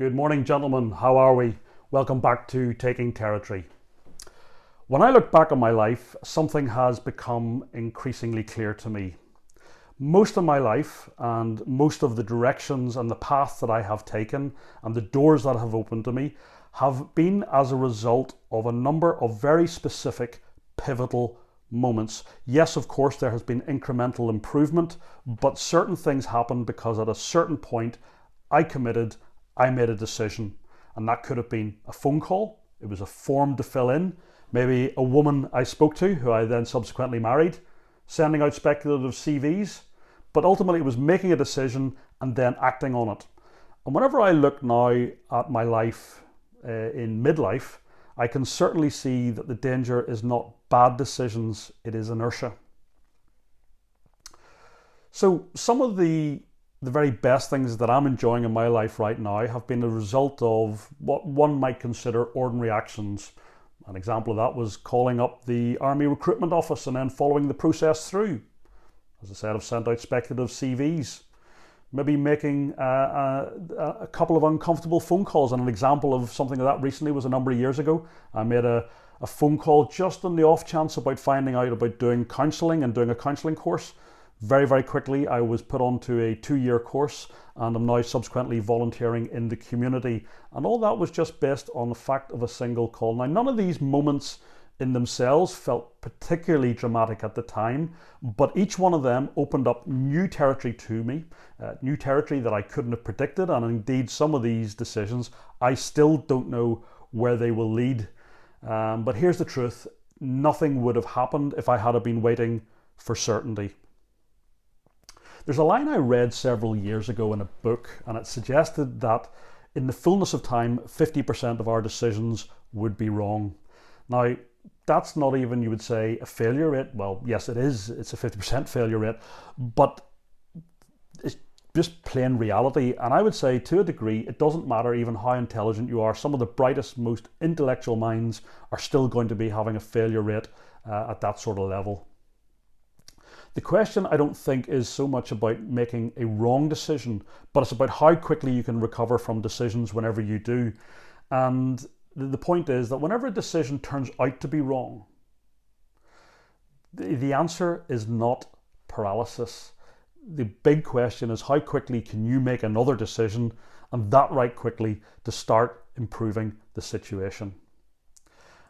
Good morning, gentlemen. How are we? Welcome back to Taking Territory. When I look back on my life, something has become increasingly clear to me. Most of my life and most of the directions and the path that I have taken and the doors that have opened to me have been as a result of a number of very specific pivotal moments. Yes, of course, there has been incremental improvement, but certain things happened because at a certain point I made a decision, and that could have been a phone call. It was a form to fill in, maybe a woman I spoke to who I then subsequently married, sending out speculative CVs, but ultimately it was making a decision and then acting on it. And whenever I look now at my life in midlife, I can certainly see that the danger is not bad decisions, it is inertia. So some of the very best things that I'm enjoying in my life right now have been a result of what one might consider ordinary actions. An example of that was calling up the Army recruitment office and then following the process through. As I said, I've sent out speculative CVs, maybe making a couple of uncomfortable phone calls. And an example of something like that recently was a number of years ago. I made a phone call just on the off chance about finding out about doing counselling and doing a counselling course. Very, very quickly, I was put onto a 2-year course and I'm now subsequently volunteering in the community. And all that was just based on the fact of a single call. Now, none of these moments in themselves felt particularly dramatic at the time, but each one of them opened up new territory to me, new territory that I couldn't have predicted. And indeed, some of these decisions, I still don't know where they will lead. But here's the truth. Nothing would have happened if I had been waiting for certainty. There's a line I read several years ago in a book, and it suggested that in the fullness of time, 50% of our decisions would be wrong. Now, that's not even, you would say, a failure rate. Well, yes, it is. It's a 50% failure rate, but it's just plain reality. And I would say, to a degree, it doesn't matter even how intelligent you are. Some of the brightest, most intellectual minds are still going to be having a failure rate at that sort of level. The question, I don't think, is so much about making a wrong decision, but it's about how quickly you can recover from decisions whenever you do. And the point is that whenever a decision turns out to be wrong, the answer is not paralysis. The big question is how quickly can you make another decision, and that right quickly, to start improving the situation.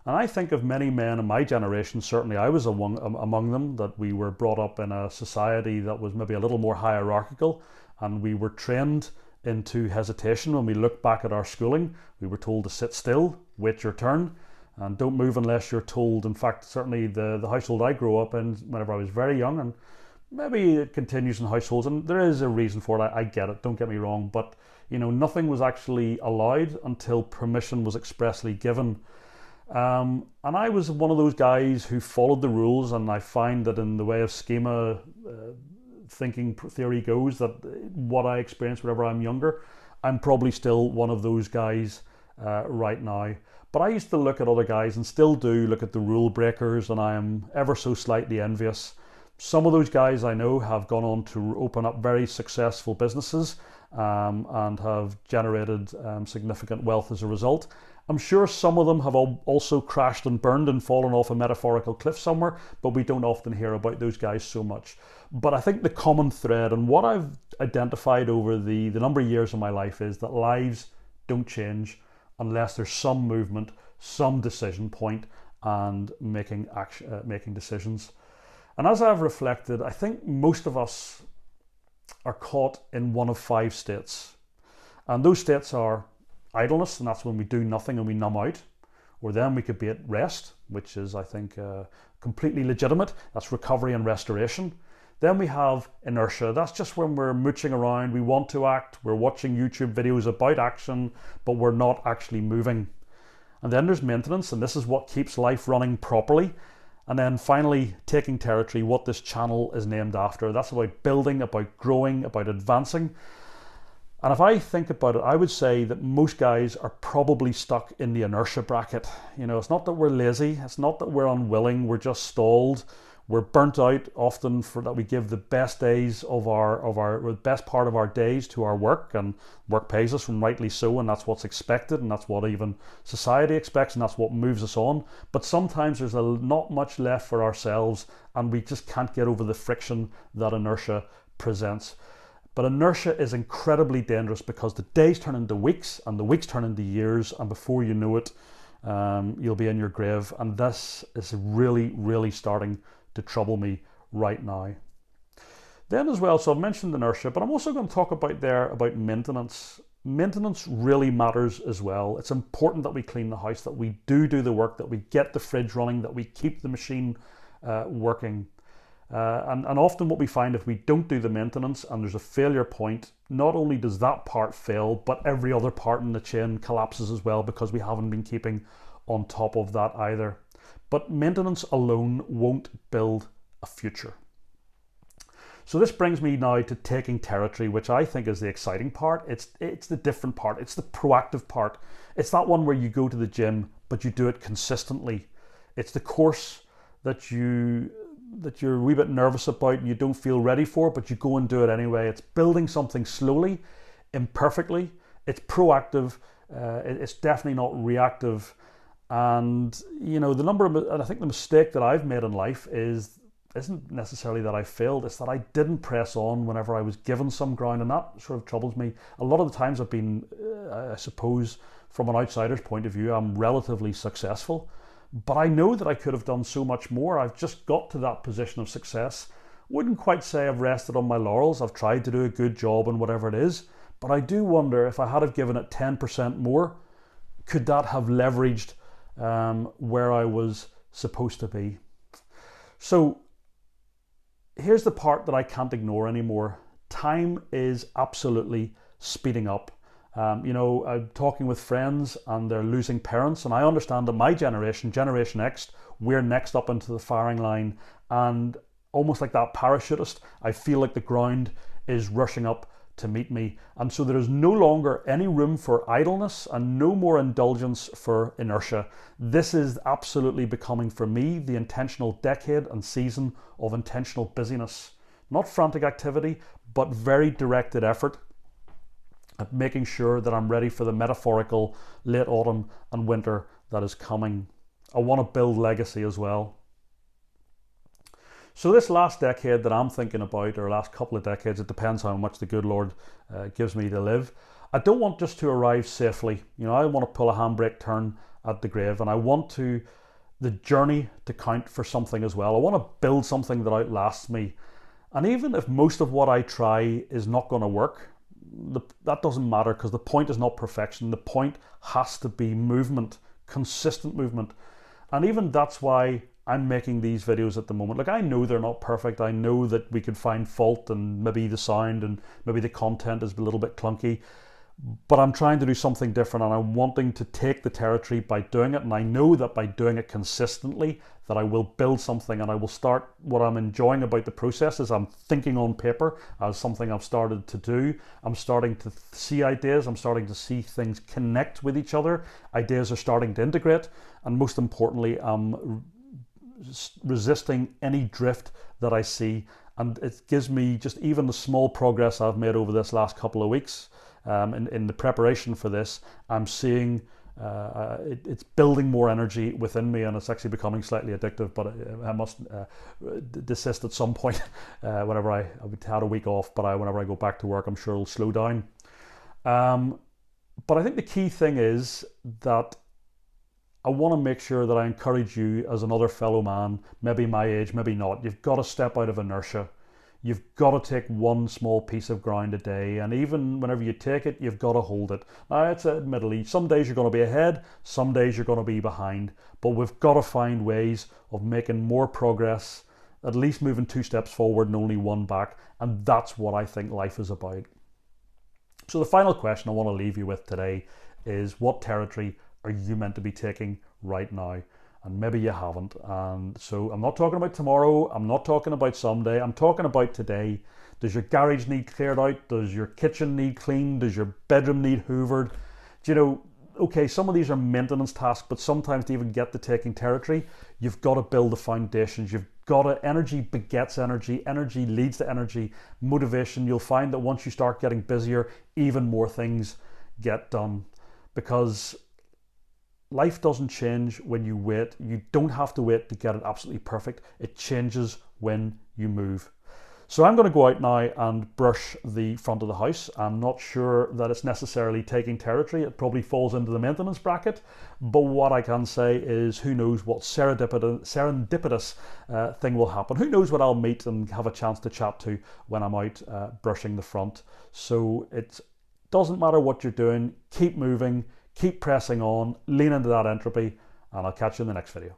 And I think of many men in my generation, certainly I was among them, that we were brought up in a society that was maybe a little more hierarchical, and we were trained into hesitation. When we look back at our schooling, we were told to sit still, wait your turn, and don't move unless you're told. In fact, certainly the household I grew up in whenever I was very young, and maybe it continues in households, and there is a reason for it, I get it, don't get me wrong, but nothing was actually allowed until permission was expressly given. And I was one of those guys who followed the rules, and I find that in the way of schema thinking theory goes, that what I experienced whenever I'm younger, I'm probably still one of those guys right now. But I used to look at other guys, and still do look at the rule breakers, and I am ever so slightly envious. Some of those guys I know have gone on to open up very successful businesses and have generated significant wealth as a result. I'm sure some of them have also crashed and burned and fallen off a metaphorical cliff somewhere, but we don't often hear about those guys so much. But I think the common thread, and what I've identified over the number of years of my life, is that lives don't change unless there's some movement, some decision point, and making decisions. And as I've reflected, I think most of us are caught in one of 5 states. And those states are idleness, and that's when we do nothing and we numb out. Or then we could be at rest, which is, I think, completely legitimate. That's recovery and restoration. Then we have inertia. That's just when we're mooching around, we want to act, we're watching YouTube videos about action, but we're not actually moving. And then there's maintenance, and this is what keeps life running properly. And then finally, taking territory, what this channel is named after. That's about building, about growing, about advancing. And if I think about it, I would say that most guys are probably stuck in the inertia bracket. It's not that we're lazy, it's not that we're unwilling, we're just stalled. We're burnt out often for that we give the best days of the best part of our days to our work, and work pays us, and rightly so, and that's what's expected, and that's what even society expects, and that's what moves us on. But sometimes there's not much left for ourselves, and we just can't get over the friction that inertia presents. But inertia is incredibly dangerous because the days turn into weeks, and the weeks turn into years, and before you know it, you'll be in your grave. And this is really, really starting to trouble me right now. Then as well, so I've mentioned inertia, but I'm also going to talk about maintenance. Maintenance really matters as well. It's important that we clean the house, that we do the work, that we get the fridge running, that we keep the machine working. And often what we find, if we don't do the maintenance and there's a failure point, not only does that part fail, but every other part in the chain collapses as well, because we haven't been keeping on top of that either. But maintenance alone won't build a future. So this brings me now to taking territory, which I think is the exciting part. It's the different part. It's the proactive part. It's that one where you go to the gym, but you do it consistently. It's the course that you're a wee bit nervous about and you don't feel ready for, but you go and do it anyway. It's building something slowly, imperfectly. It's proactive. It's definitely not reactive. And I think the mistake that I've made in life isn't necessarily that I failed. It's that I didn't press on whenever I was given some ground, and that sort of troubles me. A lot of the times I've been, I suppose, from an outsider's point of view, I'm relatively successful. But I know that I could have done so much more. I've just got to that position of success. Wouldn't quite say I've rested on my laurels. I've tried to do a good job in whatever it is. But I do wonder, if I had have given it 10% more, could that have leveraged where I was supposed to be? So here's the part that I can't ignore anymore. Time is absolutely speeding up. I'm talking with friends and they're losing parents, and I understand that my generation, Generation X, we're next up into the firing line, and almost like that parachutist, I feel like the ground is rushing up to meet me. And so there is no longer any room for idleness and no more indulgence for inertia. This is absolutely becoming, for me, the intentional decade and season of intentional busyness. Not frantic activity, but very directed effort at making sure that I'm ready for the metaphorical late autumn and winter that is coming. I want to build legacy as well. So this last decade that I'm thinking about, or last couple of decades, it depends how much the good Lord gives me to live. I don't want just to arrive safely. I want to pull a handbrake turn at the grave, and I want the journey to count for something as well. I want to build something that outlasts me. And even if most of what I try is not going to work, that doesn't matter, because the point is not perfection. The point has to be movement, consistent movement. And even that's why I'm making these videos at the moment. Like, I know they're not perfect. I know that we could find fault, and maybe the sound and maybe the content is a little bit clunky, but I'm trying to do something different, and I'm wanting to take the territory by doing it. And I know that by doing it consistently, that I will build something, and I will start. What I'm enjoying about the process is I'm thinking on paper as something I've started to do. I'm starting to see ideas. I'm starting to see things connect with each other. Ideas are starting to integrate, and most importantly, I'm resisting any drift that I see. And it gives me just even the small progress I've made over this last couple of weeks in the preparation for this. I'm seeing it's building more energy within me, and it's actually becoming slightly addictive, but I must desist at some point whenever I had a week off, but whenever I go back to work, I'm sure it'll slow down. But I think the key thing is that I want to make sure that I encourage you as another fellow man, maybe my age, maybe not. You've got to step out of inertia. You've got to take one small piece of ground a day, and even whenever you take it, you've got to hold it. Now, it's admittedly, some days you're going to be ahead, some days you're going to be behind, but we've got to find ways of making more progress, at least moving 2 steps forward and only 1 back, and that's what I think life is about. So the final question I want to leave you with today is, what territory are you meant to be taking right now? And maybe you haven't. And so I'm not talking about tomorrow. I'm not talking about someday. I'm talking about today. Does your garage need cleared out? Does your kitchen need cleaned? Does your bedroom need hoovered? Okay, some of these are maintenance tasks, but sometimes to even get to taking territory, you've got to build the foundations. You've Energy begets energy. Energy leads to energy. Motivation. You'll find that once you start getting busier, even more things get done, because life doesn't change when you wait. You don't have to wait to get it absolutely perfect. It changes when you move. So I'm going to go out now and brush the front of the house. I'm not sure that it's necessarily taking territory. It probably falls into the maintenance bracket. But what I can say is, who knows what serendipitous thing will happen. Who knows what I'll meet and have a chance to chat to when I'm out brushing the front. So it doesn't matter what you're doing. Keep moving, keep pressing on, lean into that entropy, and I'll catch you in the next video.